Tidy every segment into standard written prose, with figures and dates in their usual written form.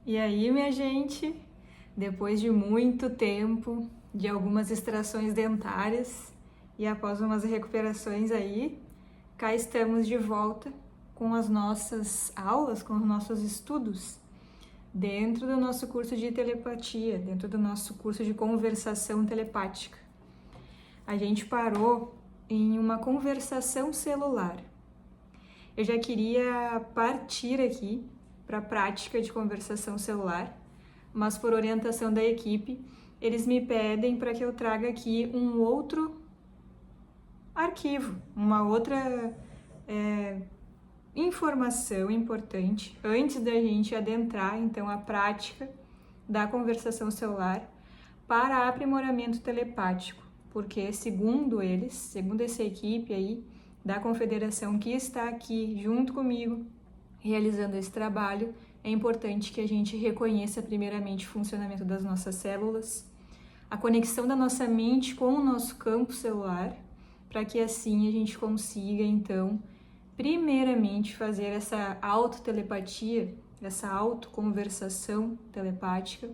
E aí, minha gente, depois de muito tempo, de algumas extrações dentárias e após umas recuperações aí, cá estamos de volta com as nossas aulas, com os nossos estudos, dentro do nosso curso de telepatia, dentro do nosso curso de conversação telepática. A gente parou em uma conversação celular. Eu já queria partir aqui para a prática de conversação celular, mas por orientação da equipe, eles me pedem para que eu traga aqui um outro arquivo, uma outra informação importante antes da gente adentrar então a prática da conversação celular para aprimoramento telepático, porque segundo eles, segundo essa equipe aí da confederação que está aqui junto comigo realizando esse trabalho, é importante que a gente reconheça primeiramente o funcionamento das nossas células, a conexão da nossa mente com o nosso campo celular, para que assim a gente consiga então primeiramente fazer essa autotelepatia, essa autoconversação telepática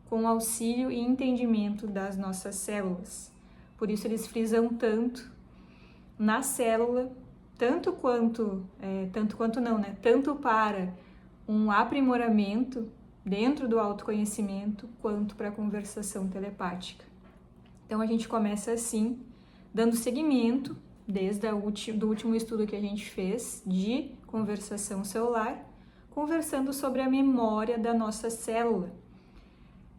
com auxílio e entendimento das nossas células. Por isso eles frisam tanto na célula, tanto para um aprimoramento dentro do autoconhecimento, quanto para a conversação telepática. Então a gente começa assim, dando seguimento desde do último estudo que a gente fez de conversação celular, conversando sobre a memória da nossa célula.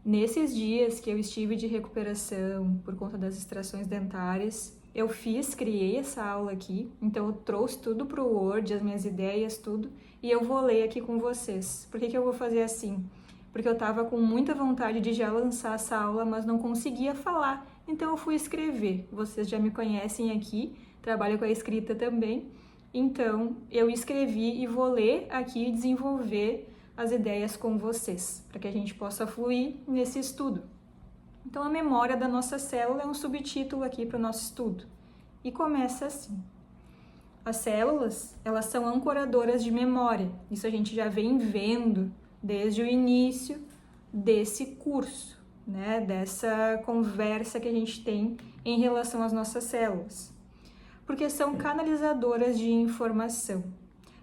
Nesses dias que eu estive de recuperação por conta das extrações dentárias, eu criei essa aula aqui, então eu trouxe tudo para o Word, as minhas ideias, tudo, e eu vou ler aqui com vocês. Por que eu vou fazer assim? Porque eu estava com muita vontade de já lançar essa aula, mas não conseguia falar, então eu fui escrever. Vocês já me conhecem aqui, trabalho com a escrita também, então eu escrevi e vou ler aqui e desenvolver as ideias com vocês, para que a gente possa fluir nesse estudo. Então, a memória da nossa célula é um subtítulo aqui para o nosso estudo. E começa assim. As células, elas são ancoradoras de memória. Isso a gente já vem vendo desde o início desse curso, né? Dessa conversa que a gente tem em relação às nossas células. Porque são canalizadoras de informação.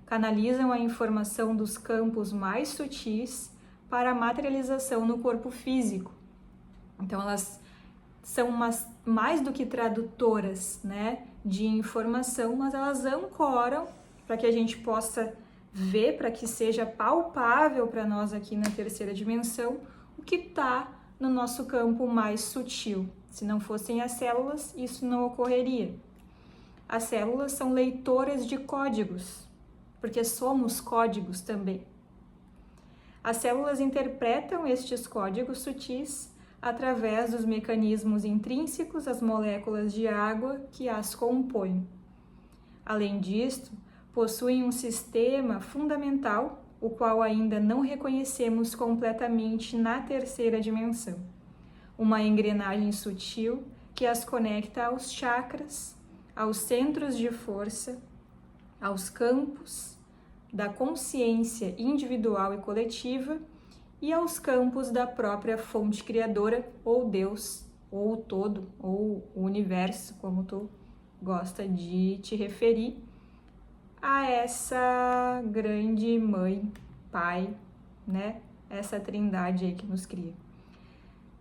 Canalizam a informação dos campos mais sutis para a materialização no corpo físico. Então, elas são mais do que tradutoras, né, de informação, mas elas ancoram para que a gente possa ver, para que seja palpável para nós aqui na terceira dimensão, o que está no nosso campo mais sutil. Se não fossem as células, isso não ocorreria. As células são leitoras de códigos, porque somos códigos também. As células interpretam estes códigos sutis através dos mecanismos intrínsecos às moléculas de água que as compõem. Além disto, possuem um sistema fundamental, o qual ainda não reconhecemos completamente na terceira dimensão. Uma engrenagem sutil que as conecta aos chakras, aos centros de força, aos campos da consciência individual e coletiva e aos campos da própria fonte criadora, ou Deus, ou o todo, ou o universo, como tu gosta de te referir, a essa grande mãe, pai, né? Essa trindade aí que nos cria.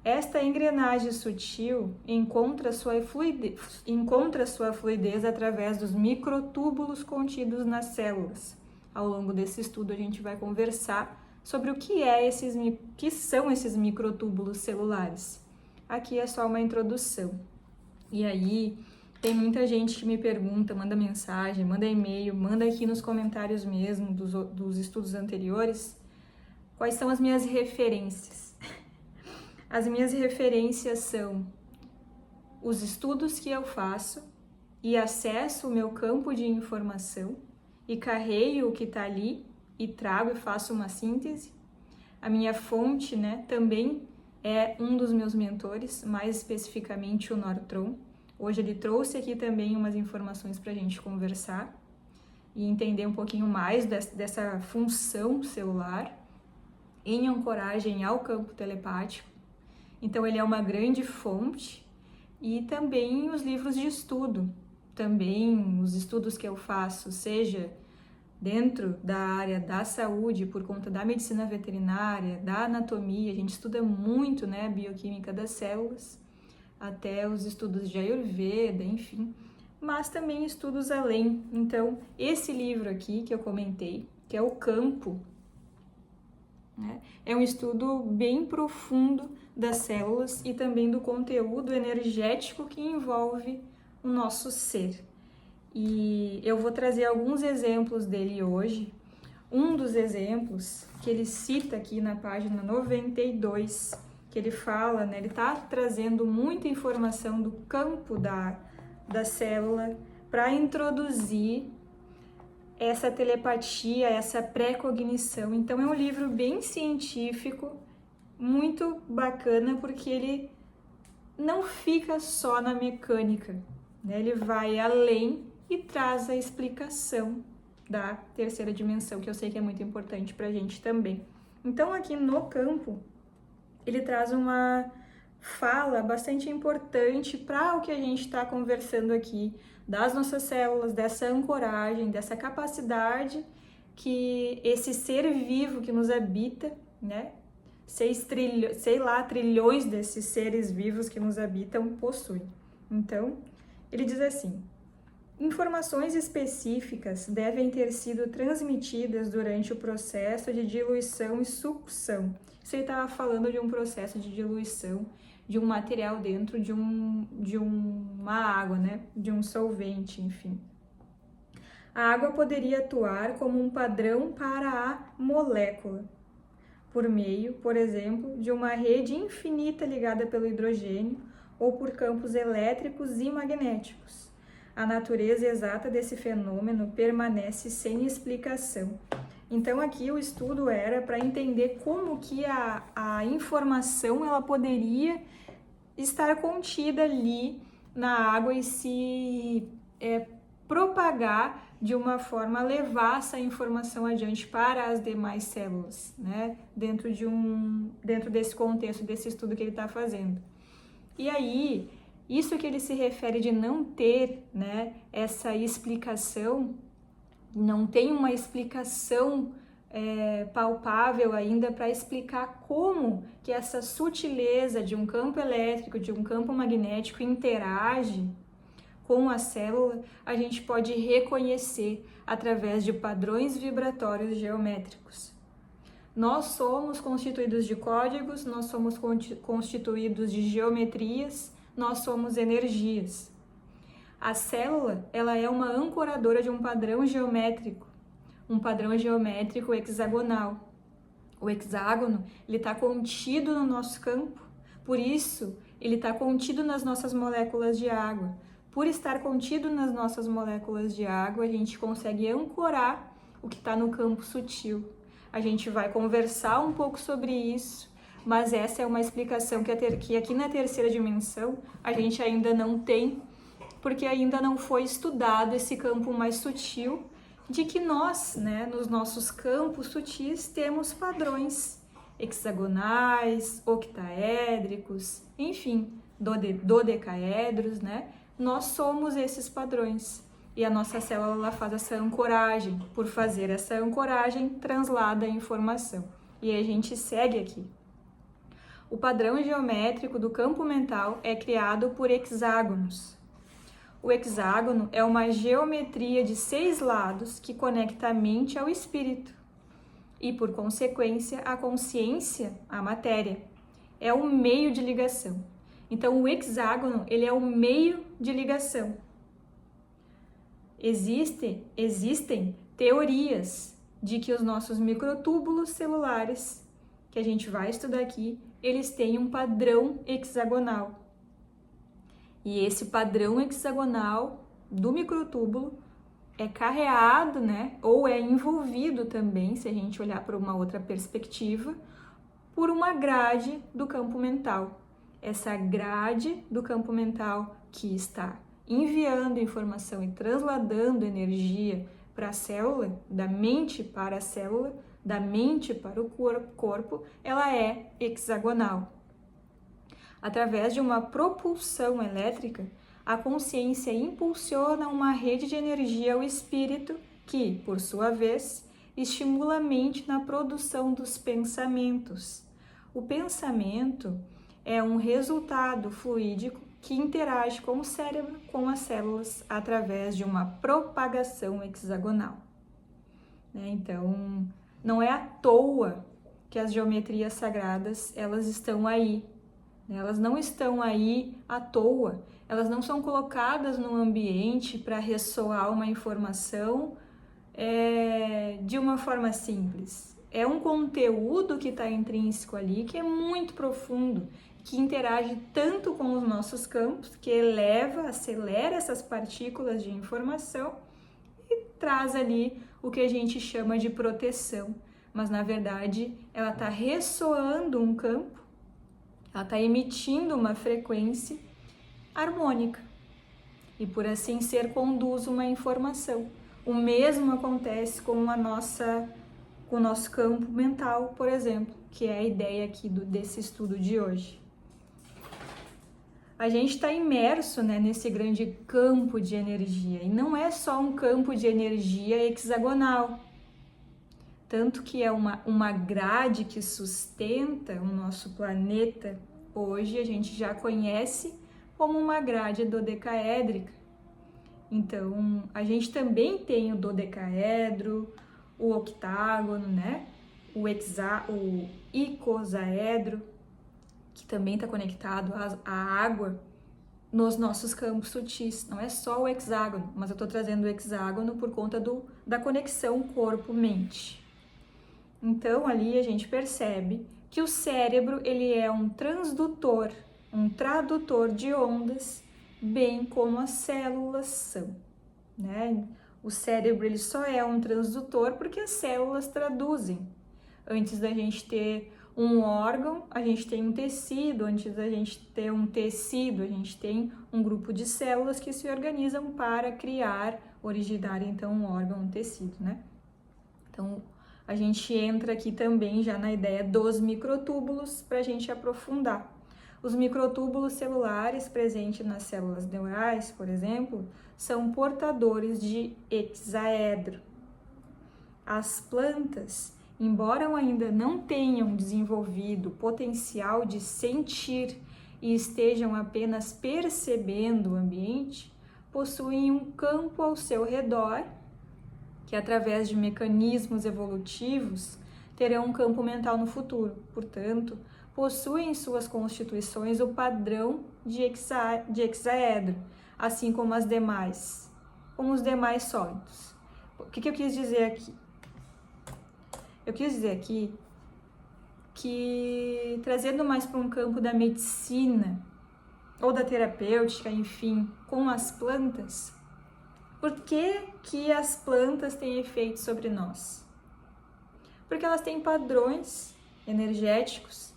Esta engrenagem sutil encontra sua fluidez através dos microtúbulos contidos nas células. Ao longo desse estudo a gente vai conversar sobre o que são esses microtúbulos celulares. Aqui é só uma introdução. E aí, tem muita gente que me pergunta, manda mensagem, manda e-mail, manda aqui nos comentários mesmo dos estudos anteriores, quais são as minhas referências. As minhas referências são os estudos que eu faço e acesso o meu campo de informação e carreio o que está ali e trago e faço uma síntese. A minha fonte, né, também é um dos meus mentores, mais especificamente o Nortron. Hoje ele trouxe aqui também umas informações para a gente conversar e entender um pouquinho mais dessa função celular. em ancoragem ao campo telepático. Então ele é uma grande fonte, e também os livros de estudo, também os estudos que eu faço, seja dentro da área da saúde, por conta da medicina veterinária, da anatomia, a gente estuda muito, né, a bioquímica das células, até os estudos de Ayurveda, enfim, mas também estudos além. Então, esse livro aqui que eu comentei, que é O Campo, né, é um estudo bem profundo das células e também do conteúdo energético que envolve o nosso ser. E eu vou trazer alguns exemplos dele hoje. Um dos exemplos que ele cita aqui na página 92, que ele fala, né, ele está trazendo muita informação do campo da célula para introduzir essa telepatia, essa pré-cognição. Então é um livro bem científico, muito bacana, porque ele não fica só na mecânica, né? Ele vai além e traz a explicação da terceira dimensão, que eu sei que é muito importante para a gente também. Então, aqui no campo, ele traz uma fala bastante importante para o que a gente está conversando aqui, das nossas células, dessa ancoragem, dessa capacidade que esse ser vivo que nos habita, né? 6 trilhões, sei lá, trilhões desses seres vivos que nos habitam possuem. Então, ele diz assim: informações específicas devem ter sido transmitidas durante o processo de diluição e sucção. Isso ele estava falando de um processo de diluição de um material dentro de uma água, né? De um solvente, enfim. A água poderia atuar como um padrão para a molécula, por meio, por exemplo, de uma rede infinita ligada pelo hidrogênio ou por campos elétricos e magnéticos. A natureza exata desse fenômeno permanece sem explicação. Então aqui o estudo era para entender como que a informação ela poderia estar contida ali na água e se propagar de uma forma a levar essa informação adiante para as demais células, né? Dentro desse contexto, desse estudo que ele está fazendo. E aí, isso que ele se refere de não ter, né, essa explicação, não tem uma explicação palpável ainda para explicar como que essa sutileza de um campo elétrico, de um campo magnético interage com a célula, a gente pode reconhecer através de padrões vibratórios geométricos. Nós somos constituídos de códigos, nós somos constituídos de geometrias, nós somos energias. A célula, ela é uma ancoradora de um padrão geométrico hexagonal. O hexágono, ele está contido no nosso campo, por isso ele está contido nas nossas moléculas de água. Por estar contido nas nossas moléculas de água, a gente consegue ancorar o que está no campo sutil. A gente vai conversar um pouco sobre isso, mas essa é uma explicação que aqui na terceira dimensão a gente ainda não tem, porque ainda não foi estudado esse campo mais sutil, de que nós, né, nos nossos campos sutis, temos padrões hexagonais, octaédricos, enfim, dodecaedros, né? Nós somos esses padrões. E a nossa célula ela faz essa ancoragem. Por fazer essa ancoragem, translada a informação. E a gente segue aqui. O padrão geométrico do campo mental é criado por hexágonos. O hexágono é uma geometria de 6 lados que conecta a mente ao espírito e, por consequência, a consciência à matéria. É um meio de ligação. Então, o hexágono ele é o meio de ligação. Existem teorias de que os nossos microtúbulos celulares, que a gente vai estudar aqui, eles têm um padrão hexagonal. E esse padrão hexagonal do microtúbulo é carreado, né, ou é envolvido também, se a gente olhar por uma outra perspectiva, por uma grade do campo mental. Essa grade do campo mental que está enviando informação e transladando energia para a célula, da mente para a célula, da mente para o corpo, ela é hexagonal. Através de uma propulsão elétrica, a consciência impulsiona uma rede de energia ao espírito que, por sua vez, estimula a mente na produção dos pensamentos. O pensamento é um resultado fluídico que interage com o cérebro, com as células, através de uma propagação hexagonal. Então, não é à toa que as geometrias sagradas, elas estão aí. Elas não estão aí à toa. Elas não são colocadas no ambiente para ressoar uma informação de uma forma simples. É um conteúdo que está intrínseco ali, que é muito profundo, que interage tanto com os nossos campos, que acelera essas partículas de informação e traz ali o que a gente chama de proteção. Mas, na verdade, ela está ressoando um campo, ela está emitindo uma frequência harmônica e, por assim ser, conduz uma informação. O mesmo acontece com o nosso campo mental, por exemplo, que é a ideia aqui desse estudo de hoje. A gente está imerso, nesse grande campo de energia, e não é só um campo de energia hexagonal, tanto que é uma grade que sustenta o nosso planeta. Hoje a gente já conhece como uma grade dodecaédrica. Então, a gente também tem o dodecaedro, o octágono, o icosaedro, que também está conectado à água nos nossos campos sutis. Não é só o hexágono, mas eu estou trazendo o hexágono por conta da conexão corpo-mente. Então, ali a gente percebe que o cérebro, ele é um transdutor, um tradutor de ondas, bem como as células são, O cérebro, ele só é um transdutor porque as células traduzem. Antes da gente ter um órgão, a gente tem um tecido. Antes da gente ter um tecido, a gente tem um grupo de células que se organizam para originar então um órgão, um tecido, Então, a gente entra aqui também já na ideia dos microtúbulos para a gente aprofundar. Os microtúbulos celulares presentes nas células neurais, por exemplo, são portadores de hexaedro. As plantas, embora ainda não tenham desenvolvido o potencial de sentir e estejam apenas percebendo o ambiente, possuem um campo ao seu redor que, através de mecanismos evolutivos, terão um campo mental no futuro. Portanto, possuem em suas constituições o padrão de hexaedro, assim como os demais sólidos. O que eu quis dizer aqui? Eu quis dizer aqui que, trazendo mais para um campo da medicina ou da terapêutica, enfim, com as plantas, por que as plantas têm efeito sobre nós? Porque elas têm padrões energéticos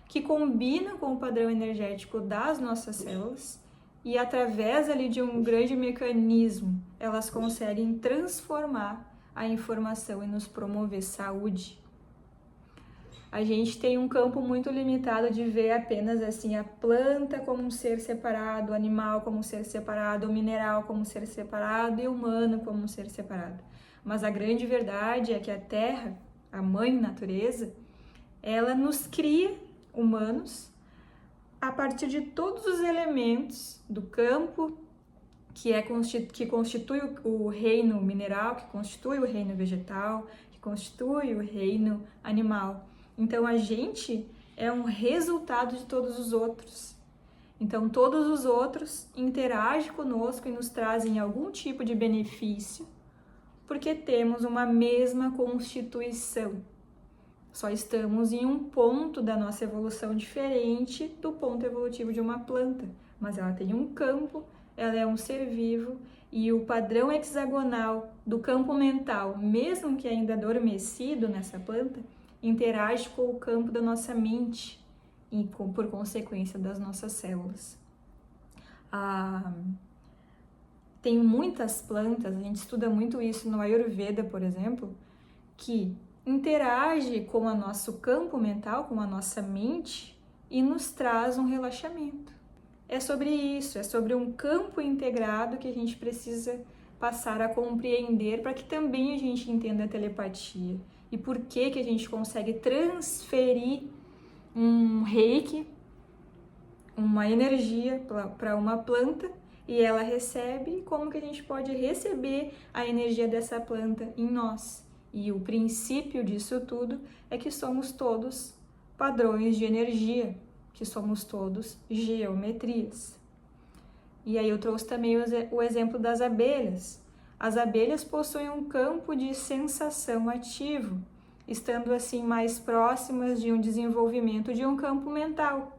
que combinam com o padrão energético das nossas células e, através ali de um grande mecanismo, elas conseguem transformar a informação e nos promover saúde. A gente tem um campo muito limitado de ver apenas assim a planta como um ser separado, o animal como um ser separado, o mineral como um ser separado e o humano como um ser separado. Mas a grande verdade é que a Terra, a mãe natureza, ela nos cria humanos a partir de todos os elementos do campo que constitui o reino mineral, que constitui o reino vegetal, que constitui o reino animal. Então, a gente é um resultado de todos os outros. Então, todos os outros interagem conosco e nos trazem algum tipo de benefício, porque temos uma mesma constituição. Só estamos em um ponto da nossa evolução diferente do ponto evolutivo de uma planta, mas ela tem um campo, ela é um ser vivo, e o padrão hexagonal do campo mental, mesmo que ainda adormecido nessa planta, interage com o campo da nossa mente e, por consequência, das nossas células. Tem muitas plantas, a gente estuda muito isso no Ayurveda, por exemplo, que interage com o nosso campo mental, com a nossa mente e nos traz um relaxamento. É sobre isso, é sobre um campo integrado que a gente precisa passar a compreender para que também a gente entenda a telepatia e por que a gente consegue transferir um reiki, uma energia para uma planta e ela recebe, e como que a gente pode receber a energia dessa planta em nós. E o princípio disso tudo é que somos todos padrões de energia, que somos todos geometrias. E aí eu trouxe também o exemplo das abelhas. As abelhas possuem um campo de sensação ativo, estando assim mais próximas de um desenvolvimento de um campo mental.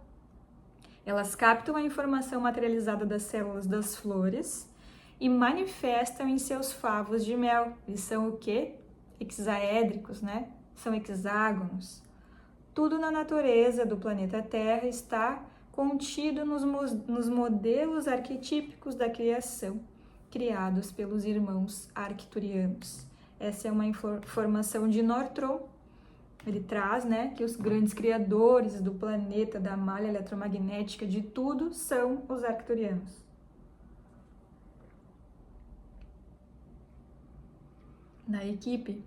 Elas captam a informação materializada das células das flores e manifestam em seus favos de mel. Eles são o quê? Hexaédricos, né? São hexágonos. Tudo na natureza do planeta Terra está contido nos modelos arquetípicos da criação, criados pelos irmãos arcturianos. Essa é uma informação de Northrop. Ele traz, né, que os grandes criadores do planeta, da malha eletromagnética, de tudo, são os arcturianos. Na equipe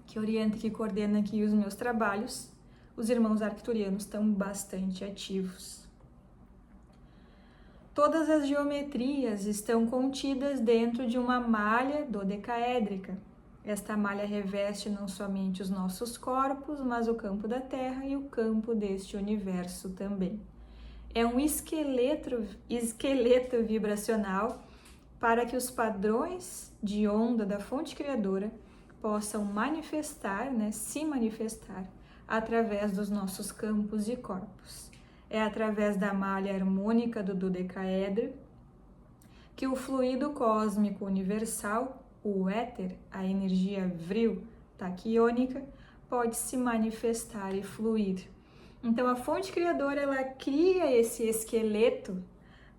que orienta e que coordena aqui os meus trabalhos, os irmãos arcturianos estão bastante ativos. Todas as geometrias estão contidas dentro de uma malha dodecaédrica. Esta malha reveste não somente os nossos corpos, mas o campo da Terra e o campo deste universo também. É um esqueleto vibracional para que os padrões de onda da fonte criadora possam manifestar, né, se manifestar através dos nossos campos e corpos. É através da malha harmônica do dodecaedro que o fluido cósmico universal, o éter, a energia vril taquiônica, pode se manifestar e fluir. Então a fonte criadora, ela cria esse esqueleto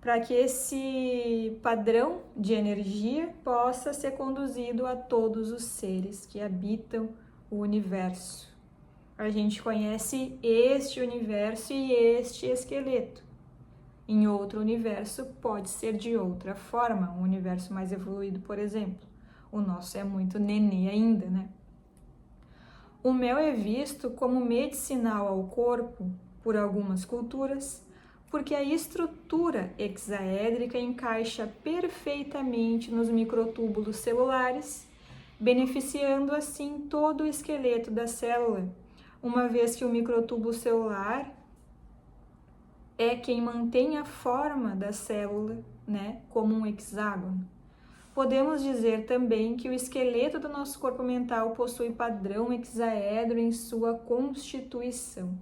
para que esse padrão de energia possa ser conduzido a todos os seres que habitam o universo. A gente conhece este universo e este esqueleto. Em outro universo pode ser de outra forma, um universo mais evoluído, por exemplo. O nosso é muito nenê ainda, né? O mel é visto como medicinal ao corpo por algumas culturas, porque a estrutura hexaédrica encaixa perfeitamente nos microtúbulos celulares, beneficiando assim todo o esqueleto da célula, uma vez que o microtúbulo celular é quem mantém a forma da célula, né, como um hexágono. Podemos dizer também que o esqueleto do nosso corpo mental possui padrão hexaedro em sua constituição.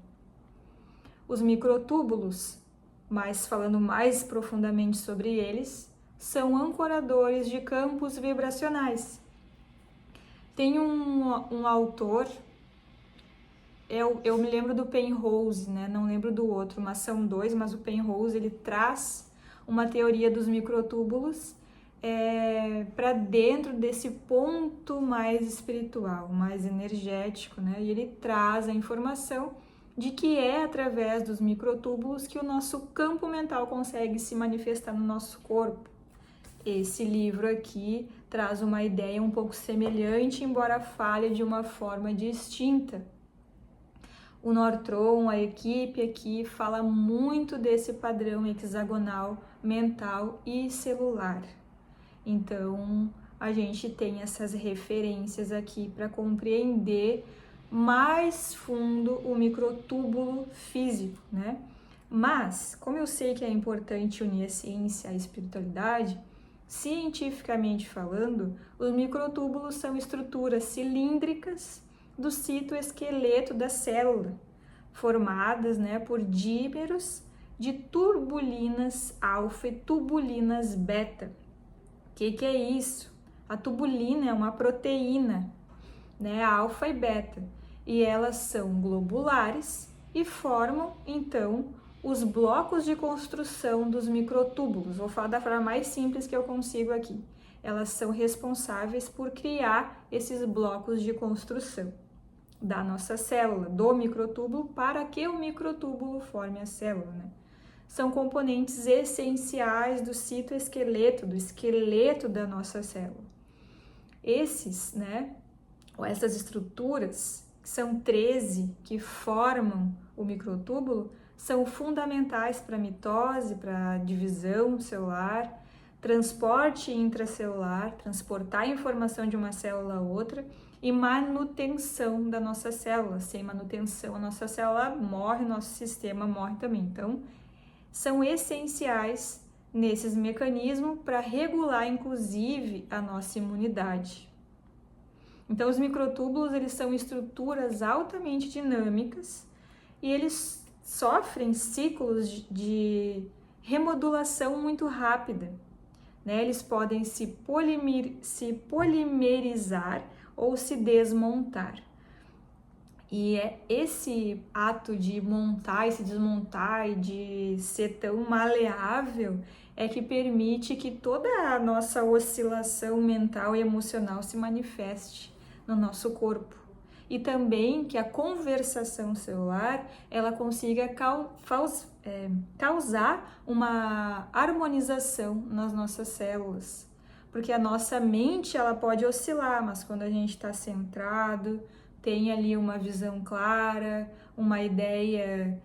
Os microtúbulos, mas falando mais profundamente sobre eles, são ancoradores de campos vibracionais. Tem um autor, eu me lembro do Penrose, né? Não lembro do outro, mas são dois, mas o Penrose, ele traz uma teoria dos microtúbulos para dentro desse ponto mais espiritual, mais energético, né? E ele traz a informação de que é através dos microtúbulos que o nosso campo mental consegue se manifestar no nosso corpo. Esse livro aqui traz uma ideia um pouco semelhante, embora fale de uma forma distinta. O Northrop, a equipe aqui, fala muito desse padrão hexagonal, mental e celular. Então, a gente tem essas referências aqui para compreender mais fundo o microtúbulo físico, né? Mas, como eu sei que é importante unir a ciência à espiritualidade, cientificamente falando, os microtúbulos são estruturas cilíndricas do citoesqueleto da célula, formadas, né, por dímeros de tubulinas alfa e tubulinas beta. O que é isso? A tubulina é uma proteína, né, alfa e beta, e elas são globulares e formam, então, os blocos de construção dos microtúbulos. Vou falar da forma mais simples que eu consigo aqui. Elas são responsáveis por criar esses blocos de construção. da nossa célula, do microtúbulo, para que o microtúbulo forme a célula, né? São componentes essenciais do citoesqueleto, do esqueleto da nossa célula. Esses, né, ou essas estruturas, que são 13 que formam o microtúbulo, são fundamentais para a mitose, para a divisão celular, transporte intracelular, transportar a informação de uma célula a outra e manutenção da nossa célula. Sem manutenção, a nossa célula morre, nosso sistema morre também. Então, são essenciais nesses mecanismos para regular, inclusive, a nossa imunidade. Então, os microtúbulos, eles são estruturas altamente dinâmicas e eles sofrem ciclos de remodulação muito rápida, né? Eles podem se polimerizar ou se desmontar. E é esse ato de montar e se desmontar e de ser tão maleável é que permite que toda a nossa oscilação mental e emocional se manifeste no nosso corpo. E também que a conversação celular ela consiga causar uma harmonização nas nossas células. Porque a nossa mente ela pode oscilar, mas quando a gente está centrado, tem ali uma visão clara, uma ideia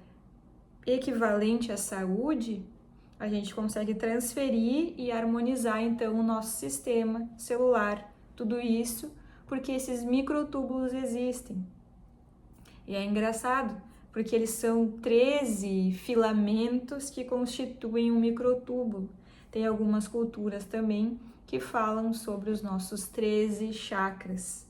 equivalente à saúde, a gente consegue transferir e harmonizar então o nosso sistema celular. Tudo isso porque esses microtúbulos existem. E é engraçado, porque eles são 13 filamentos que constituem um microtúbulo. Tem algumas culturas também que falam sobre os nossos 13 chakras,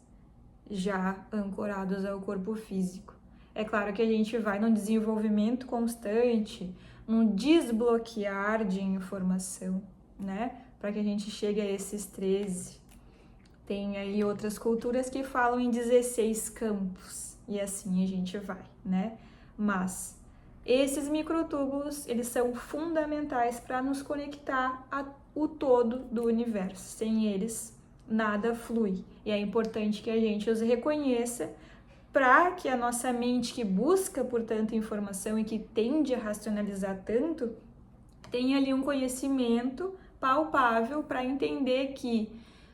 já ancorados ao corpo físico. É claro que a gente vai num desenvolvimento constante, num desbloquear de informação, né? Para que a gente chegue a esses 13. Tem aí outras culturas que falam em 16 campos, e assim a gente vai, né? Mas esses microtúbulos, eles são fundamentais para nos conectar ao todo do universo. Sem eles, nada flui. E é importante que a gente os reconheça para que a nossa mente, que busca por tanta informação e que tende a racionalizar tanto, tenha ali um conhecimento palpável para entender que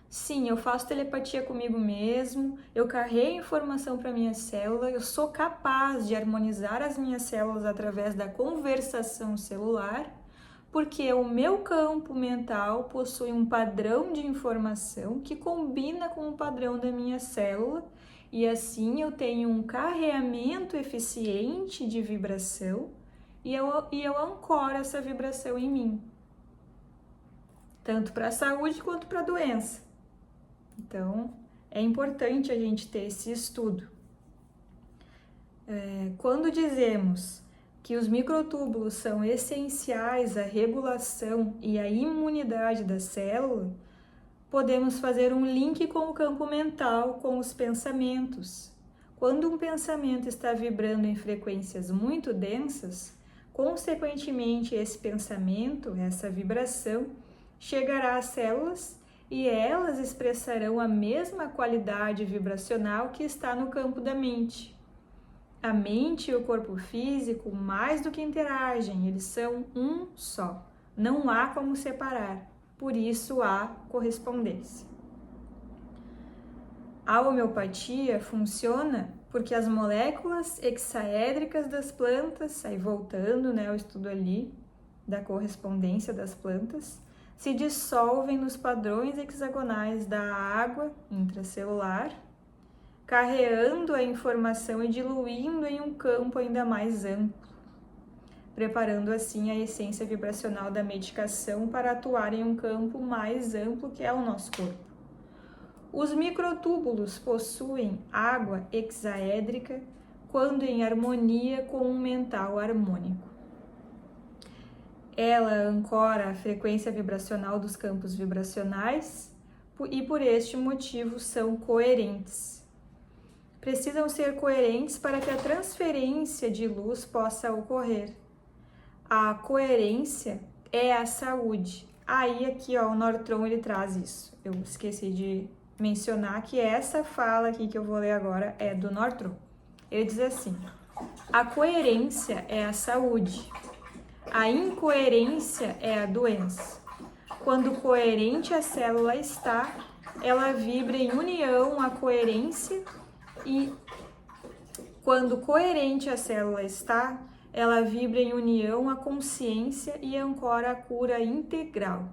sim, eu faço telepatia comigo mesmo, eu carrego informação para minha célula, eu sou capaz de harmonizar as minhas células através da conversação celular, porque o meu campo mental possui um padrão de informação que combina com o padrão da minha célula, e assim eu tenho um carreamento eficiente de vibração e eu ancoro essa vibração em mim, tanto para a saúde quanto para a doença. Então, é importante a gente ter esse estudo. Quando dizemos que os microtúbulos são essenciais à regulação e à imunidade da célula, podemos fazer um link com o campo mental, com os pensamentos. Quando um pensamento está vibrando em frequências muito densas, consequentemente esse pensamento, essa vibração, chegará às células e elas expressarão a mesma qualidade vibracional que está no campo da mente. A mente e o corpo físico, mais do que interagem, eles são um só. Não há como separar, por isso há correspondência. A homeopatia funciona porque as moléculas hexaédricas das plantas, aí voltando, né, ao estudo ali da correspondência das plantas, se dissolvem nos padrões hexagonais da água intracelular, carreando a informação e diluindo em um campo ainda mais amplo, preparando assim a essência vibracional da medicação para atuar em um campo mais amplo que é o nosso corpo. Os microtúbulos possuem água hexaédrica quando em harmonia com um mental harmônico. Ela ancora a frequência vibracional dos campos vibracionais e por este motivo são coerentes. Precisam ser coerentes para que a transferência de luz possa ocorrer. A coerência é a saúde. Aí aqui ó, o Nortron ele traz isso. Eu esqueci de mencionar que essa fala aqui que eu vou ler agora é do Northrop. Ele diz assim: a coerência é a saúde, a incoerência é a doença. Quando coerente a célula está, ela vibra em união à coerência, e quando coerente a célula está, ela vibra em união à consciência e ancora a cura integral.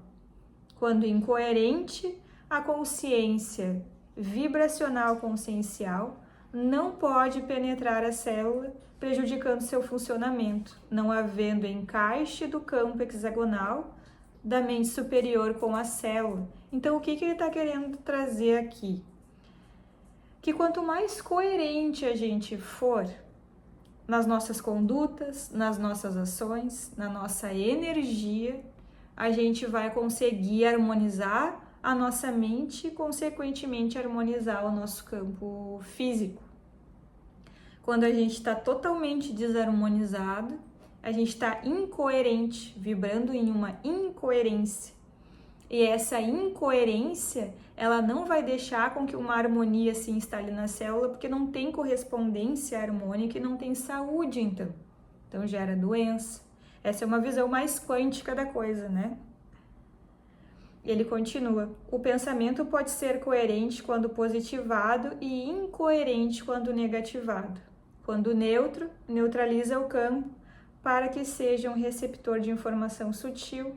Quando incoerente, a consciência vibracional consciencial não pode penetrar a célula, prejudicando seu funcionamento, não havendo encaixe do campo hexagonal da mente superior com a célula. Então, o que ele está querendo trazer aqui? Que quanto mais coerente a gente for nas nossas condutas, nas nossas ações, na nossa energia, a gente vai conseguir harmonizar a nossa mente e, consequentemente, harmonizar o nosso campo físico. Quando a gente está totalmente desarmonizado, a gente está incoerente, vibrando em uma incoerência. E essa incoerência, ela não vai deixar com que uma harmonia se instale na célula, porque não tem correspondência harmônica e não tem saúde, então. Então gera doença. Essa é uma visão mais quântica da coisa, né? Ele continua: o pensamento pode ser coerente quando positivado e incoerente quando negativado. Quando neutro, neutraliza o campo para que seja um receptor de informação sutil.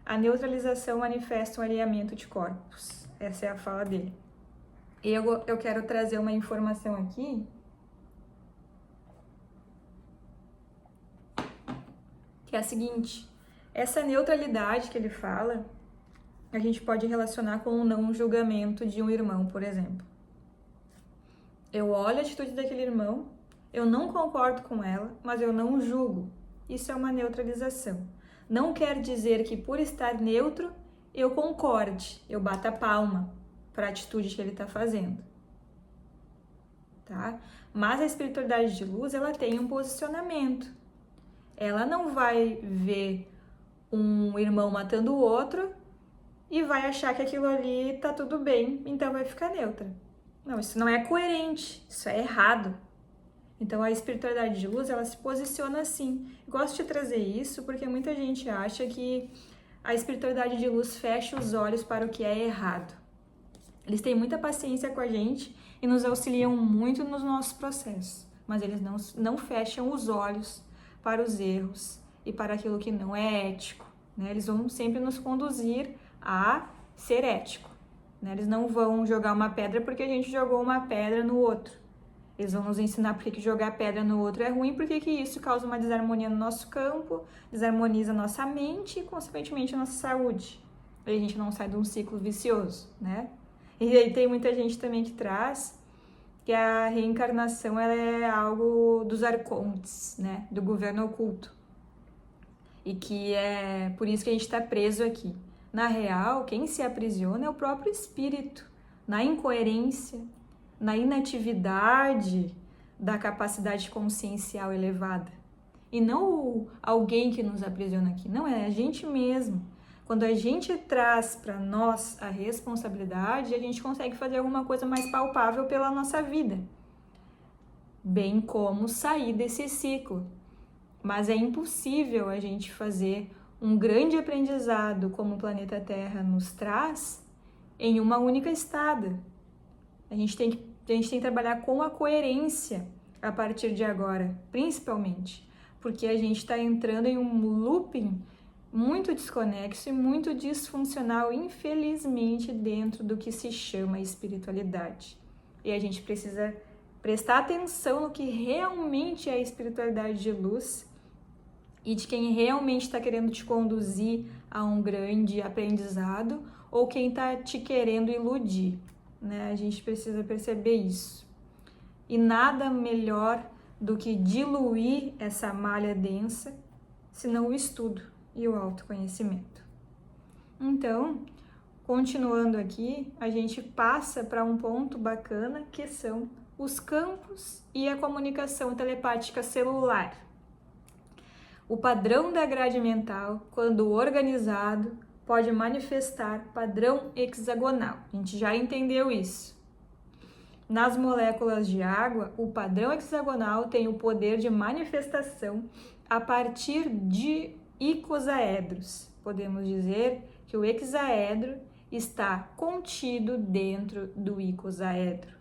A neutralização manifesta um alinhamento de corpos. Essa é a fala dele. Eu quero trazer uma informação aqui que é a seguinte: essa neutralidade que ele fala, a gente pode relacionar com o não julgamento de um irmão, por exemplo. Eu olho a atitude daquele irmão, eu não concordo com ela, mas eu não julgo. Isso é uma neutralização. Não quer dizer que por estar neutro, eu concorde, eu bata a palma para a atitude que ele está fazendo. Tá? Mas a espiritualidade de luz, ela tem um posicionamento. Ela não vai ver um irmão matando o outro e vai achar que aquilo ali tá tudo bem, então vai ficar neutra. Não, isso não é coerente, isso é errado. Então a espiritualidade de luz, ela se posiciona assim. Eu gosto de trazer isso porque muita gente acha que a espiritualidade de luz fecha os olhos para o que é errado. Eles têm muita paciência com a gente e nos auxiliam muito nos nossos processos, mas eles não fecham os olhos para os erros e para aquilo que não é ético, né? Eles vão sempre nos conduzir a ser ético, né? Eles não vão jogar uma pedra porque a gente jogou uma pedra no outro. Eles vão nos ensinar por que jogar pedra no outro é ruim, porque que isso causa uma desarmonia no nosso campo, desarmoniza a nossa mente e, consequentemente, a nossa saúde. Aí a gente não sai de um ciclo vicioso, né? E aí tem muita gente também que traz que a reencarnação ela é algo dos arcontes, né? Do governo oculto. E que é por isso que a gente está preso aqui. Na real, quem se aprisiona é o próprio espírito, na incoerência, na inatividade da capacidade consciencial elevada. E não alguém que nos aprisiona aqui, não, é a gente mesmo. Quando a gente traz para nós a responsabilidade, a gente consegue fazer alguma coisa mais palpável pela nossa vida. Bem como sair desse ciclo. Mas é impossível a gente fazer um grande aprendizado como o planeta Terra nos traz em uma única estada. A gente tem que trabalhar com a coerência a partir de agora, principalmente, porque a gente está entrando em um looping muito desconexo e muito disfuncional, infelizmente, dentro do que se chama espiritualidade. E a gente precisa prestar atenção no que realmente é a espiritualidade de luz e de quem realmente está querendo te conduzir a um grande aprendizado ou quem está te querendo iludir, né? A gente precisa perceber isso. E nada melhor do que diluir essa malha densa, senão o estudo e o autoconhecimento. Então, continuando aqui, a gente passa para um ponto bacana que são os campos e a comunicação telepática celular. O padrão da grade mental, quando organizado, pode manifestar padrão hexagonal. A gente já entendeu isso. Nas moléculas de água, o padrão hexagonal tem o poder de manifestação a partir de icosaedros. Podemos dizer que o hexaedro está contido dentro do icosaedro.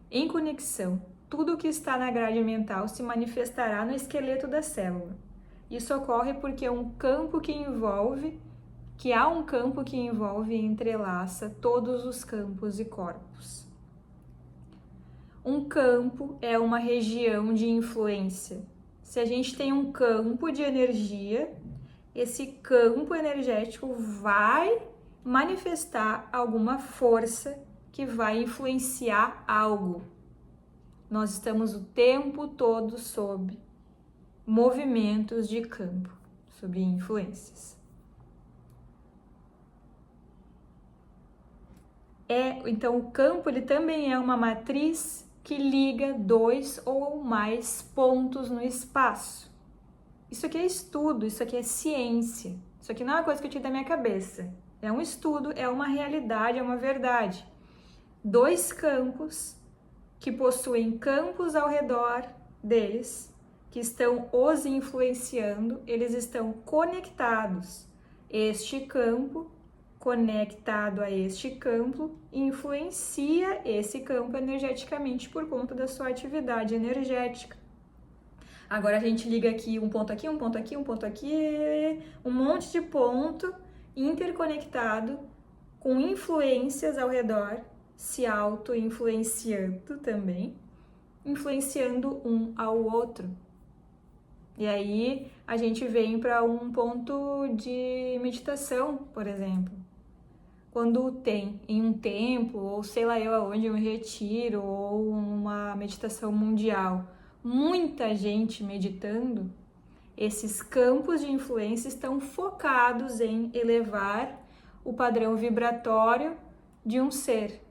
Em conexão, tudo que está na grade mental se manifestará no esqueleto da célula. Isso ocorre porque há um campo que envolve e entrelaça todos os campos e corpos. Um campo é uma região de influência. Se a gente tem um campo de energia, esse campo energético vai manifestar alguma força que vai influenciar algo. Nós estamos o tempo todo sob movimentos de campo, sob influências. Então, o campo ele também é uma matriz que liga dois ou mais pontos no espaço. Isso aqui é estudo, isso aqui é ciência. Isso aqui não é uma coisa que eu tiro da minha cabeça. É um estudo, é uma realidade, é uma verdade. Dois campos que possuem campos ao redor deles, que estão os influenciando, eles estão conectados. Este campo conectado a este campo influencia esse campo energeticamente por conta da sua atividade energética. Agora a gente liga aqui, um ponto aqui, um ponto aqui, um ponto aqui, um monte de ponto interconectado com influências ao redor, se auto-influenciando também, influenciando um ao outro. E aí a gente vem para um ponto de meditação, por exemplo. Quando tem em um templo, ou sei lá eu aonde, um retiro, ou uma meditação mundial, muita gente meditando, esses campos de influência estão focados em elevar o padrão vibratório de um ser,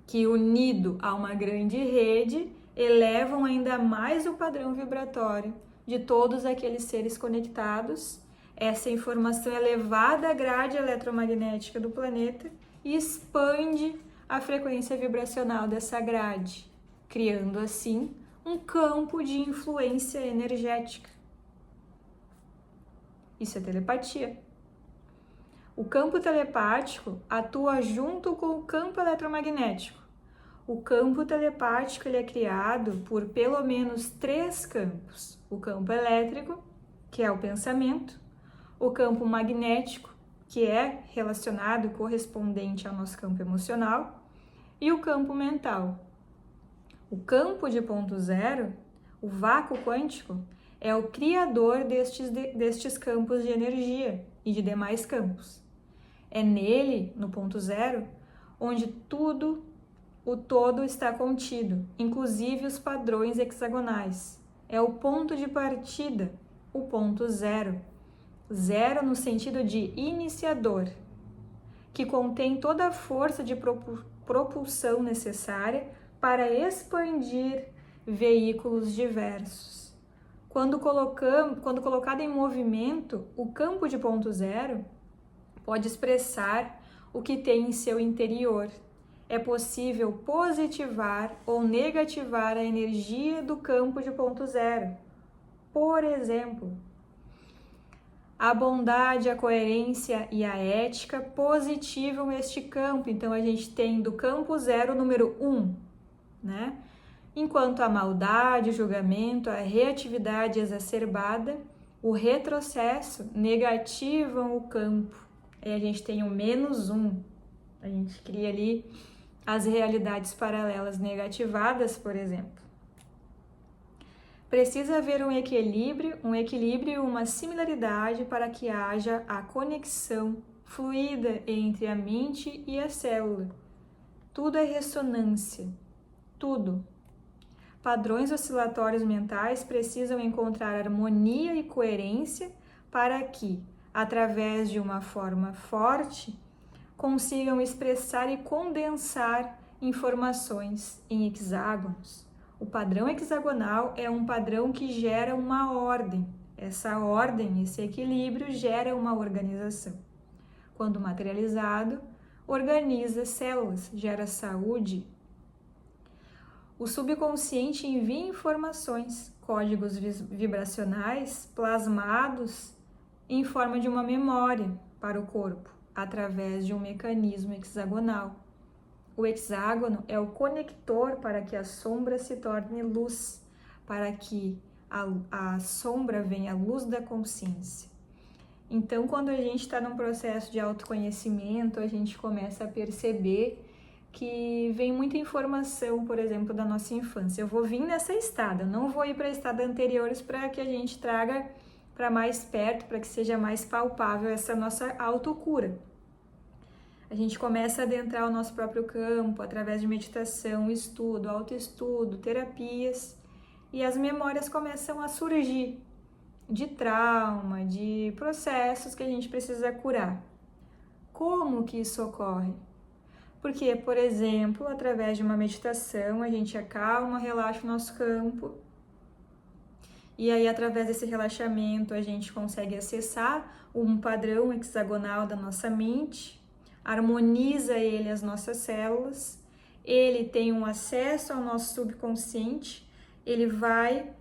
que unido a uma grande rede, elevam ainda mais o padrão vibratório de todos aqueles seres conectados. Essa informação é levada à grade eletromagnética do planeta e expande a frequência vibracional dessa grade, criando assim um campo de influência energética. Isso é telepatia. O campo telepático atua junto com o campo eletromagnético. O campo telepático ele é criado por pelo menos 3 campos. O campo elétrico, que é o pensamento, o campo magnético, que é relacionado, correspondente ao nosso campo emocional, e o campo mental. O campo de ponto zero, o vácuo quântico, é o criador destes campos de energia e de demais campos. É nele, no ponto zero, onde tudo, o todo está contido, inclusive os padrões hexagonais. É o ponto de partida, o ponto zero. Zero no sentido de iniciador, que contém toda a força de propulsão necessária para expandir veículos diversos. Quando colocado em movimento, o campo de ponto zero pode expressar o que tem em seu interior. É possível positivar ou negativar a energia do campo de ponto zero. Por exemplo, a bondade, a coerência e a ética positivam este campo. Então, a gente tem do campo zero o número 1, né? Enquanto a maldade, o julgamento, a reatividade exacerbada, o retrocesso negativam o campo. Aí a gente tem o -1. A gente cria ali as realidades paralelas negativadas, por exemplo. Precisa haver um equilíbrio e uma similaridade para que haja a conexão fluida entre a mente e a célula. Tudo é ressonância, tudo. Padrões oscilatórios mentais precisam encontrar harmonia e coerência para que, através de uma forma forte, consigam expressar e condensar informações em hexágonos. O padrão hexagonal é um padrão que gera uma ordem, Essa ordem, esse equilíbrio gera uma organização. Quando materializado, organiza células, gera saúde. O subconsciente envia informações, códigos vibracionais plasmados em forma de uma memória para o corpo, através de um mecanismo hexagonal. O hexágono é o conector para que a sombra se torne luz, para que a sombra venha à luz da consciência. Então, quando a gente está num processo de autoconhecimento, a gente começa a perceber que vem muita informação, por exemplo, da nossa infância. Eu vou vir nessa estada, não vou ir para estados anteriores para que a gente traga para mais perto, para que seja mais palpável essa nossa autocura. A gente começa a adentrar o nosso próprio campo através de meditação, estudo, autoestudo, terapias, e as memórias começam a surgir de trauma, de processos que a gente precisa curar. Como que isso ocorre? Porque, por exemplo, através de uma meditação, a gente acalma, relaxa o nosso campo, e aí, através desse relaxamento, a gente consegue acessar um padrão hexagonal da nossa mente, harmoniza ele às nossas células, ele tem um acesso ao nosso subconsciente, ele vai,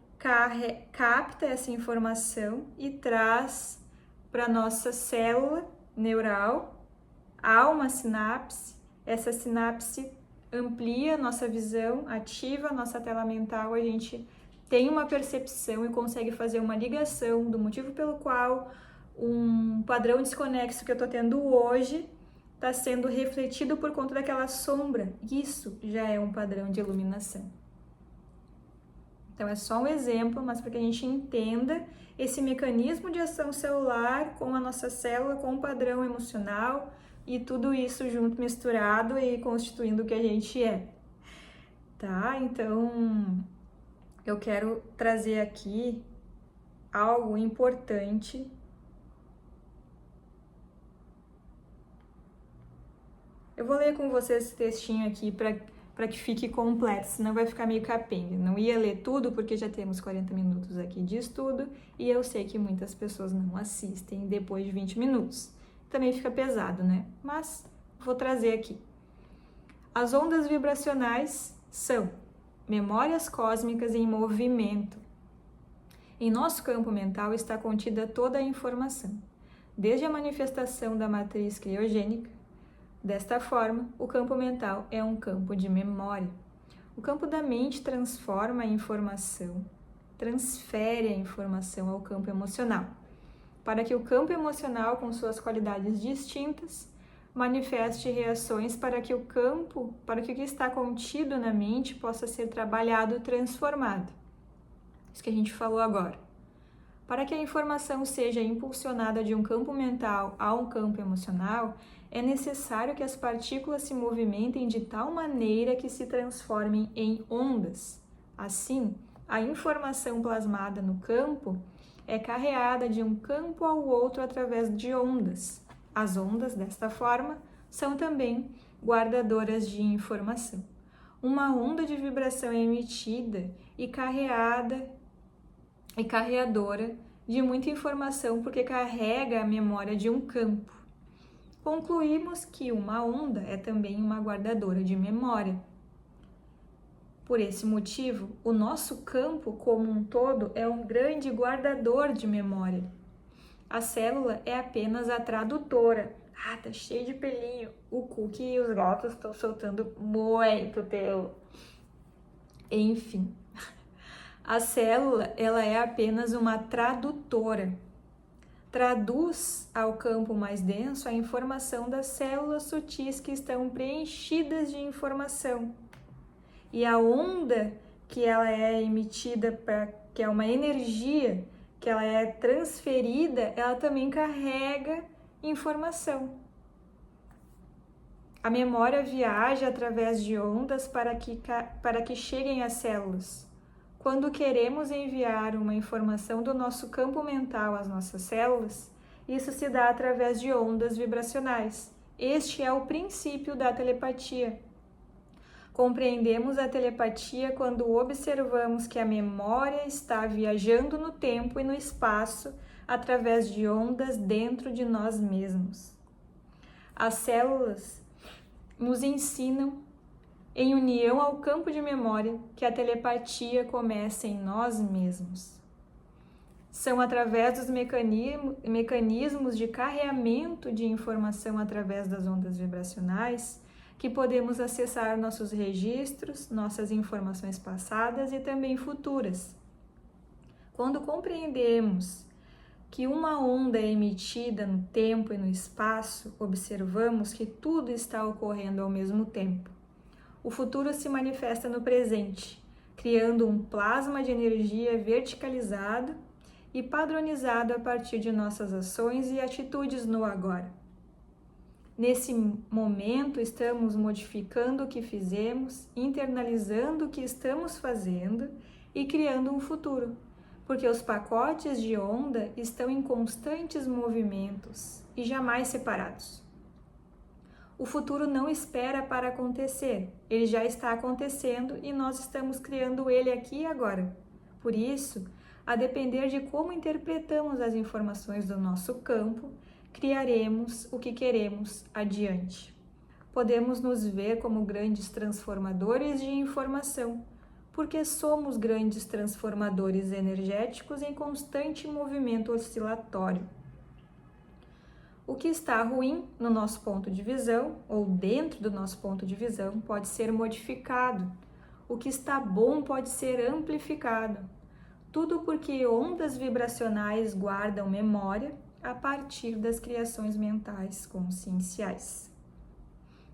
capta essa informação e traz para a nossa célula neural, há uma sinapse, essa sinapse amplia a nossa visão, ativa a nossa tela mental, a gente tem uma percepção e consegue fazer uma ligação do motivo pelo qual um padrão desconexo que eu estou tendo hoje está sendo refletido por conta daquela sombra. Isso já é um padrão de iluminação. Então é só um exemplo, mas para que a gente entenda esse mecanismo de ação celular com a nossa célula, com o padrão emocional e tudo isso junto, misturado e constituindo o que a gente é. Tá? Então, eu quero trazer aqui algo importante. Eu vou ler com vocês esse textinho aqui para que fique completo, senão vai ficar meio capenga. Não ia ler tudo porque já temos 40 minutos aqui de estudo e eu sei que muitas pessoas não assistem depois de 20 minutos. Também fica pesado, né? Mas vou trazer aqui. As ondas vibracionais são memórias cósmicas em movimento. Em nosso campo mental está contida toda a informação, desde a manifestação da matriz criogênica. Desta forma, o campo mental é um campo de memória. O campo da mente transforma a informação, transfere a informação ao campo emocional, para que o campo emocional, com suas qualidades distintas, manifeste reações para que o que está contido na mente possa ser trabalhado e transformado. Isso que a gente falou agora. Para que a informação seja impulsionada de um campo mental a um campo emocional, é necessário que as partículas se movimentem de tal maneira que se transformem em ondas. Assim, a informação plasmada no campo é carreada de um campo ao outro através de ondas. As ondas, desta forma, são também guardadoras de informação. Uma onda de vibração é emitida e carreadora de muita informação porque carrega a memória de um campo. Concluímos que uma onda é também uma guardadora de memória. Por esse motivo, o nosso campo como um todo é um grande guardador de memória. A célula é apenas a tradutora. Ah, tá cheio de pelinho. O cookie e os gatos estão soltando muito pelo. Enfim, a célula ela é apenas uma tradutora. Traduz ao campo mais denso a informação das células sutis que estão preenchidas de informação. E a onda que ela é emitida, que é uma energia, que ela é transferida, ela também carrega informação. A memória viaja através de ondas para que cheguem às células. Quando queremos enviar uma informação do nosso campo mental às nossas células, isso se dá através de ondas vibracionais. Este é o princípio da telepatia. Compreendemos a telepatia quando observamos que a memória está viajando no tempo e no espaço através de ondas dentro de nós mesmos. As células nos ensinam, em união ao campo de memória, que a telepatia começa em nós mesmos. São através dos mecanismos de carreamento de informação através das ondas vibracionais que podemos acessar nossos registros, nossas informações passadas e também futuras. Quando compreendemos que uma onda é emitida no tempo e no espaço, observamos que tudo está ocorrendo ao mesmo tempo. O futuro se manifesta no presente, criando um plasma de energia verticalizado e padronizado a partir de nossas ações e atitudes no agora. Nesse momento, estamos modificando o que fizemos, internalizando o que estamos fazendo e criando um futuro, porque os pacotes de onda estão em constantes movimentos e jamais separados. O futuro não espera para acontecer, ele já está acontecendo e nós estamos criando ele aqui e agora. Por isso, a depender de como interpretamos as informações do nosso campo, criaremos o que queremos adiante. Podemos nos ver como grandes transformadores de informação, porque somos grandes transformadores energéticos em constante movimento oscilatório. O que está ruim no nosso ponto de visão, ou dentro do nosso ponto de visão, pode ser modificado. O que está bom pode ser amplificado. Tudo porque ondas vibracionais guardam memória a partir das criações mentais conscienciais.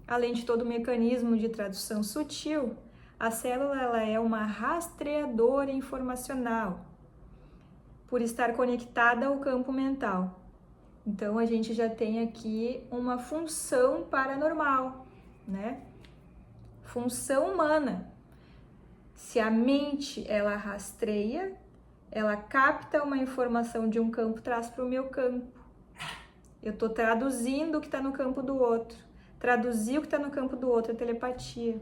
Além de todo o mecanismo de tradução sutil, a célula ela é uma rastreadora informacional, por estar conectada ao campo mental. Então, a gente já tem aqui uma função paranormal, né? Função humana. Se a mente, ela rastreia, ela capta uma informação de um campo, traz para o meu campo. Eu estou traduzindo o que está no campo do outro. Traduzir o que está no campo do outro é telepatia.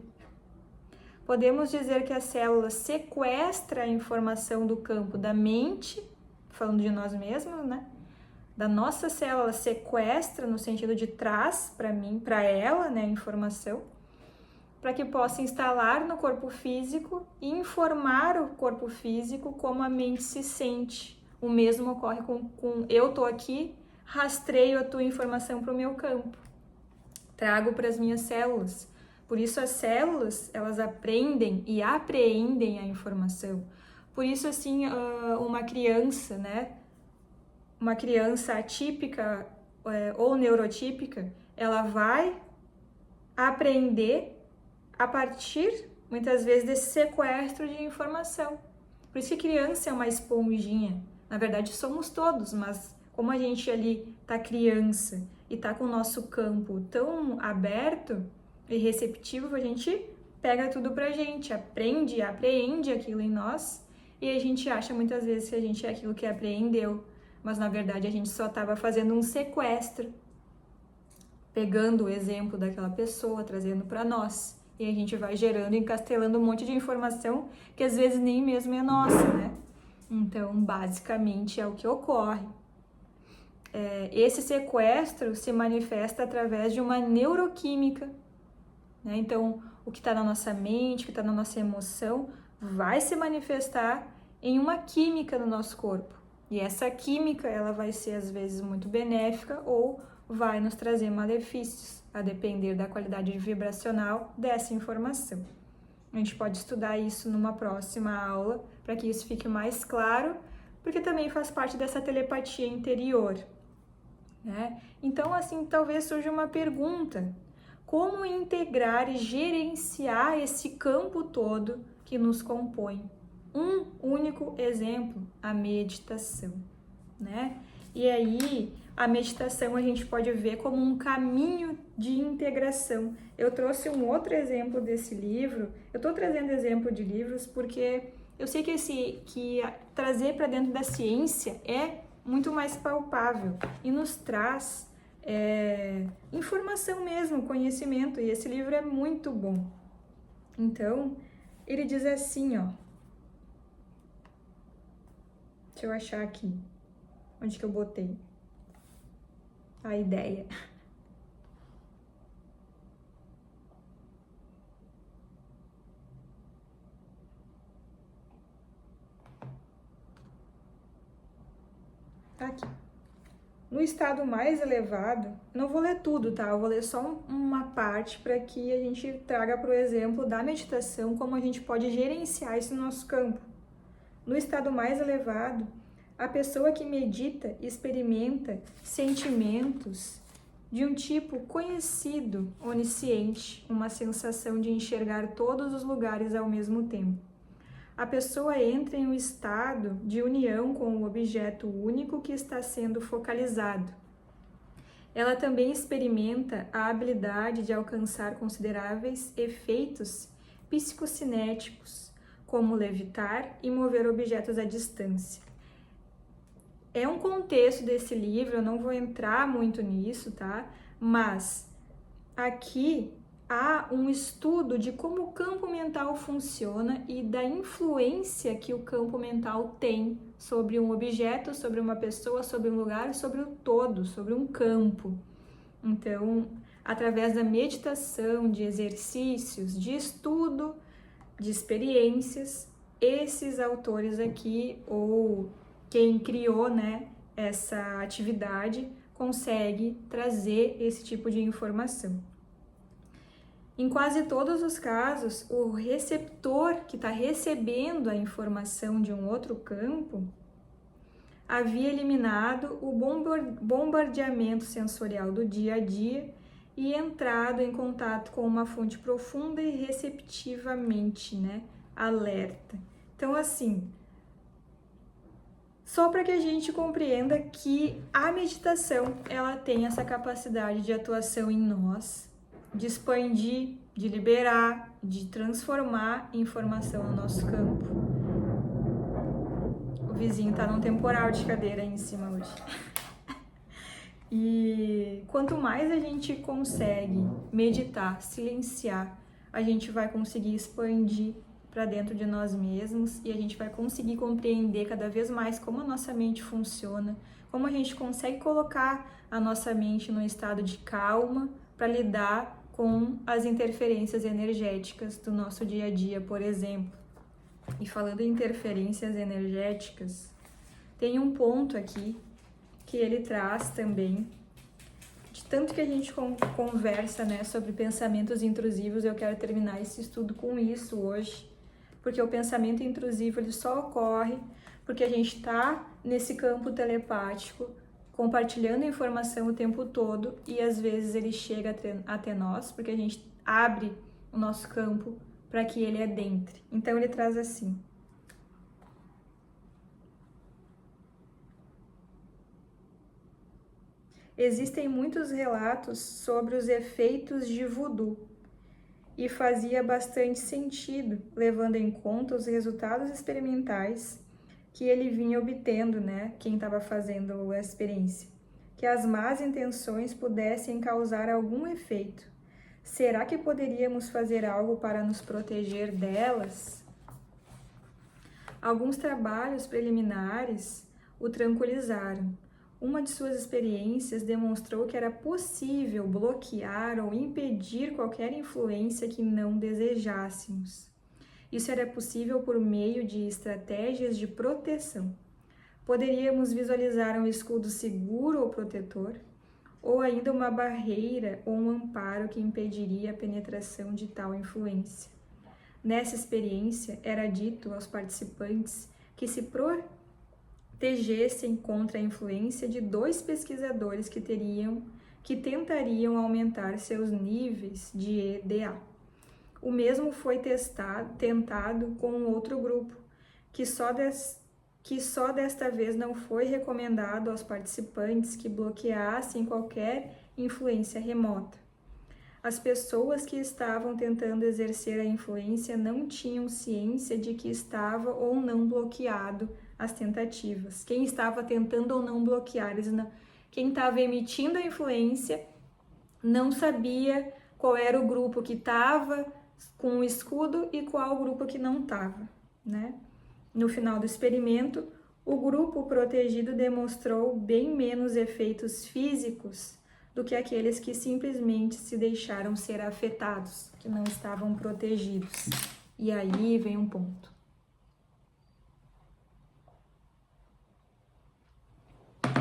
Podemos dizer que a célula sequestra a informação do campo da mente, falando de nós mesmos, né? Da nossa célula sequestra no sentido de traz para mim, para ela, né, a informação, para que possa instalar no corpo físico e informar o corpo físico como a mente se sente. O mesmo ocorre com eu estou aqui, rastreio a tua informação para o meu campo, trago para as minhas células. Por isso as células, elas aprendem e apreendem a informação. Por isso, assim, uma criança, né? Uma criança atípica ou neurotípica, ela vai aprender a partir, muitas vezes, desse sequestro de informação. Por isso que criança é uma esponjinha. Na verdade, somos todos, mas como a gente ali tá criança e tá com o nosso campo tão aberto e receptivo, a gente pega tudo pra gente, aprende e apreende aquilo em nós, e a gente acha muitas vezes que a gente é aquilo que apreendeu, mas na verdade a gente só estava fazendo um sequestro, pegando o exemplo daquela pessoa, trazendo para nós, e a gente vai gerando, encastelando um monte de informação que às vezes nem mesmo é nossa, né? Então, basicamente é o que ocorre. Esse sequestro se manifesta através de uma neuroquímica, né? Então, o que está na nossa mente, o que está na nossa emoção, vai se manifestar em uma química no nosso corpo. E essa química, ela vai ser às vezes muito benéfica ou vai nos trazer malefícios, a depender da qualidade vibracional dessa informação. A gente pode estudar isso numa próxima aula, para que isso fique mais claro, porque também faz parte dessa telepatia interior, né? Então, assim, talvez surja uma pergunta: como integrar e gerenciar esse campo todo que nos compõe? Um único exemplo, a meditação, né? E aí, a meditação a gente pode ver como um caminho de integração. Eu trouxe um outro exemplo desse livro. Eu estou trazendo exemplo de livros porque eu sei que trazer para dentro da ciência é muito mais palpável e nos traz informação mesmo, conhecimento. E esse livro é muito bom. Então, ele diz assim, ó. Deixa eu achar aqui. Onde que eu botei a ideia? Tá aqui. No estado mais elevado, não vou ler tudo, tá? Eu vou ler só uma parte para que a gente traga para o exemplo da meditação como a gente pode gerenciar esse nosso campo. No estado mais elevado, a pessoa que medita experimenta sentimentos de um tipo conhecido, onisciente, uma sensação de enxergar todos os lugares ao mesmo tempo. A pessoa entra em um estado de união com o objeto único que está sendo focalizado. Ela também experimenta a habilidade de alcançar consideráveis efeitos psicocinéticos, como levitar e mover objetos à distância. É um contexto desse livro, eu não vou entrar muito nisso, tá? Mas aqui há um estudo de como o campo mental funciona e da influência que o campo mental tem sobre um objeto, sobre uma pessoa, sobre um lugar, sobre o todo, sobre um campo. Então, através da meditação, de exercícios, de estudo, de experiências, esses autores aqui, ou quem criou, né, essa atividade, consegue trazer esse tipo de informação. Em quase todos os casos, o receptor que está recebendo a informação de um outro campo havia eliminado o bombardeamento sensorial do dia a dia e entrado em contato com uma fonte profunda e receptivamente, né, alerta. Então, assim, só para que a gente compreenda que a meditação, ela tem essa capacidade de atuação em nós, de expandir, de liberar, de transformar informação no nosso campo. O vizinho tá num temporal de cadeira aí em cima hoje. E quanto mais a gente consegue meditar, silenciar, a gente vai conseguir expandir para dentro de nós mesmos e a gente vai conseguir compreender cada vez mais como a nossa mente funciona, como a gente consegue colocar a nossa mente num estado de calma para lidar com as interferências energéticas do nosso dia a dia, por exemplo. E falando em interferências energéticas, tem um ponto aqui que ele traz também, de tanto que a gente conversa, né, sobre pensamentos intrusivos. Eu quero terminar esse estudo com isso hoje, porque o pensamento intrusivo ele só ocorre porque a gente está nesse campo telepático, compartilhando informação o tempo todo e às vezes ele chega até nós, porque a gente abre o nosso campo para que ele adentre. Então ele traz assim: existem muitos relatos sobre os efeitos de voodoo e fazia bastante sentido, levando em conta os resultados experimentais que ele vinha obtendo, né, quem estava fazendo a experiência, que as más intenções pudessem causar algum efeito. Será que poderíamos fazer algo para nos proteger delas? Alguns trabalhos preliminares o tranquilizaram. Uma de suas experiências demonstrou que era possível bloquear ou impedir qualquer influência que não desejássemos. Isso era possível por meio de estratégias de proteção. Poderíamos visualizar um escudo seguro ou protetor, ou ainda uma barreira ou um amparo que impediria a penetração de tal influência. Nessa experiência, era dito aos participantes que se protegessem contra a influência de 2 pesquisadores que tentariam aumentar seus níveis de EDA. O mesmo foi tentado com um outro grupo, que só desta vez não foi recomendado aos participantes que bloqueassem qualquer influência remota. As pessoas que estavam tentando exercer a influência não tinham ciência de que estava ou não bloqueado as tentativas. Quem estava tentando ou não bloquear, quem estava emitindo a influência não sabia qual era o grupo que estava com o escudo e qual grupo que não estava, né? No final do experimento, o grupo protegido demonstrou bem menos efeitos físicos do que aqueles que simplesmente se deixaram ser afetados, que não estavam protegidos. E aí vem um ponto.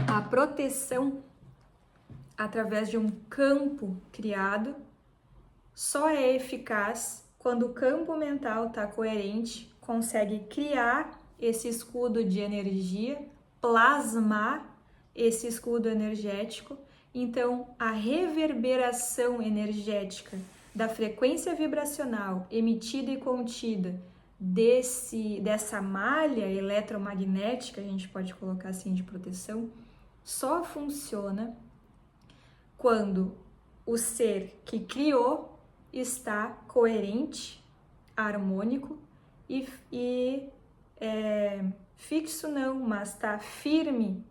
A proteção através de um campo criado só é eficaz quando o campo mental está coerente, consegue criar esse escudo de energia, plasmar esse escudo energético. Então, a reverberação energética da frequência vibracional emitida e contida dessa malha eletromagnética, a gente pode colocar assim, de proteção, só funciona quando o ser que criou está coerente, harmônico e fixo não, mas está firme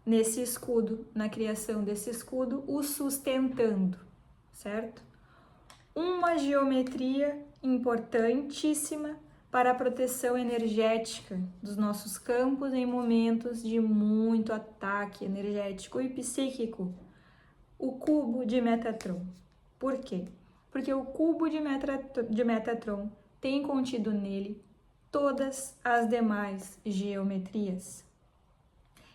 nesse escudo, na criação desse escudo, o sustentando, certo? Uma geometria importantíssima para a proteção energética dos nossos campos em momentos de muito ataque energético e psíquico. O cubo de Metatron. Por quê? Porque o cubo de Metatron tem contido nele todas as demais geometrias.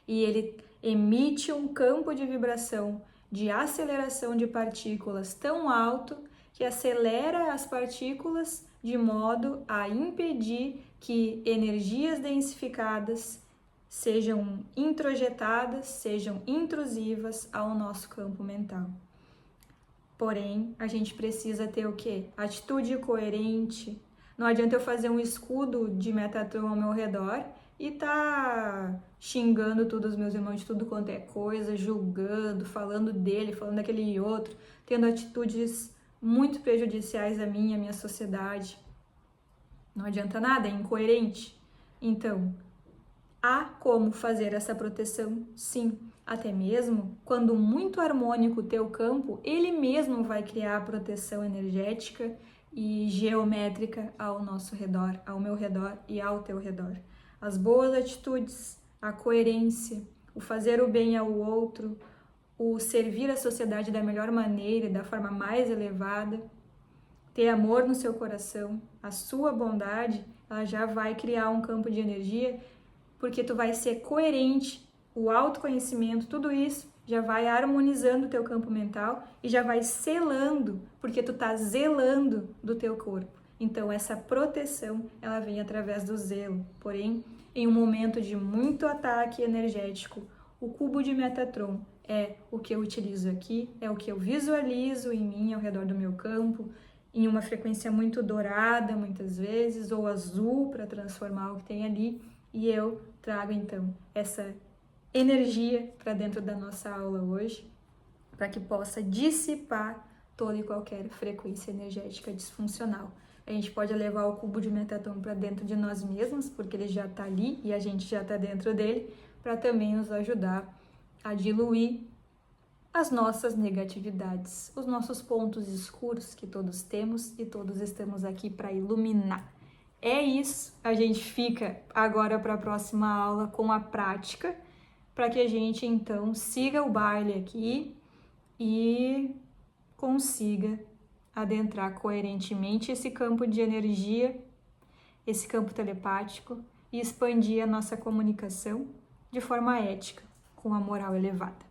E ele emite um campo de vibração de aceleração de partículas tão alto que acelera as partículas de modo a impedir que energias densificadas sejam introjetadas, sejam intrusivas ao nosso campo mental. Porém, a gente precisa ter o quê? Atitude coerente. Não adianta eu fazer um escudo de Metatron ao meu redor e tá xingando todos os meus irmãos de tudo quanto é coisa, julgando, falando dele, falando daquele outro, tendo atitudes muito prejudiciais a mim e à minha sociedade. Não adianta nada, é incoerente. Então, há como fazer essa proteção? Sim. Até mesmo quando muito harmônico o teu campo, ele mesmo vai criar a proteção energética e geométrica ao nosso redor, ao meu redor e ao teu redor. As boas atitudes, a coerência, o fazer o bem ao outro, o servir a sociedade da melhor maneira, da forma mais elevada, ter amor no seu coração, a sua bondade, ela já vai criar um campo de energia, porque tu vai ser coerente, o autoconhecimento, tudo isso já vai harmonizando o teu campo mental e já vai selando, porque tu tá zelando do teu corpo. Então, essa proteção, ela vem através do zelo. Porém, em um momento de muito ataque energético, o cubo de Metatron é o que eu utilizo aqui, é o que eu visualizo em mim, ao redor do meu campo, em uma frequência muito dourada, muitas vezes, ou azul, para transformar o que tem ali, e eu trago, então, essa energia para dentro da nossa aula hoje, para que possa dissipar toda e qualquer frequência energética disfuncional. A gente pode levar o cubo de Metatron para dentro de nós mesmos, porque ele já está ali e a gente já está dentro dele, para também nos ajudar a diluir as nossas negatividades, os nossos pontos escuros que todos temos e todos estamos aqui para iluminar. É isso, a gente fica agora para a próxima aula com a prática, para que a gente então siga o baile aqui e consiga adentrar coerentemente esse campo de energia, esse campo telepático e expandir a nossa comunicação de forma ética, com a moral elevada.